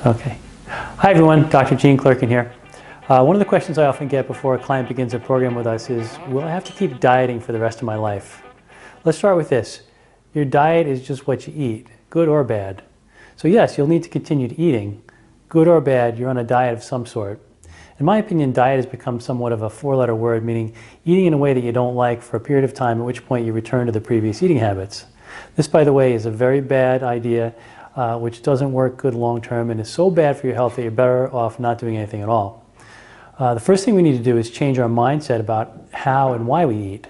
Okay. Hi everyone, Dr. Clerkin here. One of the questions I often get before a client begins a program with us is, will I have to keep dieting for the rest of my life? Let's start with this. Your diet is just what you eat, good or bad. So yes, you'll need to continue eating. Good or bad, you're on a diet of some sort. In my opinion, diet has become somewhat of a four-letter word, meaning eating in a way that you don't like for a period of time, at which point you return to the previous eating habits. This, by the way, is a very bad idea, which doesn't work good long-term and is so bad for your health that you're better off not doing anything at all. The first thing we need to do is change our mindset about how and why we eat.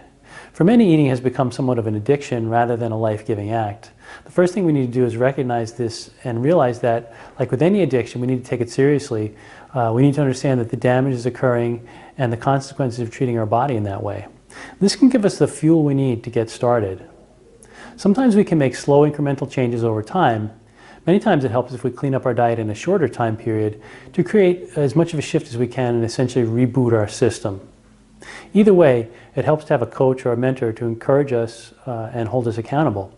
For many, eating has become somewhat of an addiction rather than a life-giving act. The first thing we need to do is recognize this and realize that, like with any addiction, we need to take it seriously. We need to understand that the damage is occurring and the consequences of treating our body in that way. This can give us the fuel we need to get started. Sometimes we can make slow incremental changes over time. Many times it helps if we clean up our diet in a shorter time period to create as much of a shift as we can and essentially reboot our system. Either way, it helps to have a coach or a mentor to encourage us and hold us accountable.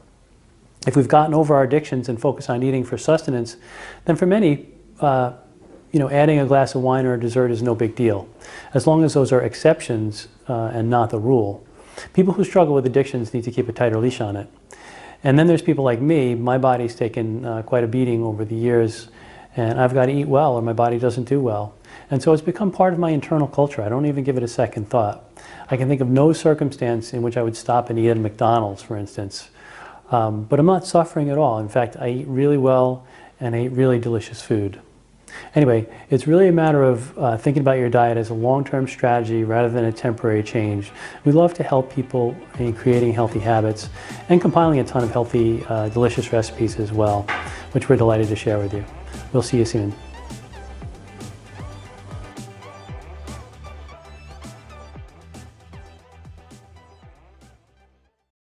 If we've gotten over our addictions and focus on eating for sustenance, then for many, adding a glass of wine or a dessert is no big deal, as long as those are exceptions and not the rule. People who struggle with addictions need to keep a tighter leash on it. And then there's people like me. My body's taken quite a beating over the years, and I've got to eat well or my body doesn't do well. And so it's become part of my internal culture. I don't even give it a second thought. I can think of no circumstance in which I would stop and eat at McDonald's, for instance. But I'm not suffering at all. In fact, I eat really well and I eat really delicious food. Anyway, it's really a matter of thinking about your diet as a long-term strategy rather than a temporary change. We love to help people in creating healthy habits and compiling a ton of healthy, delicious recipes as well, which we're delighted to share with you. We'll see you soon.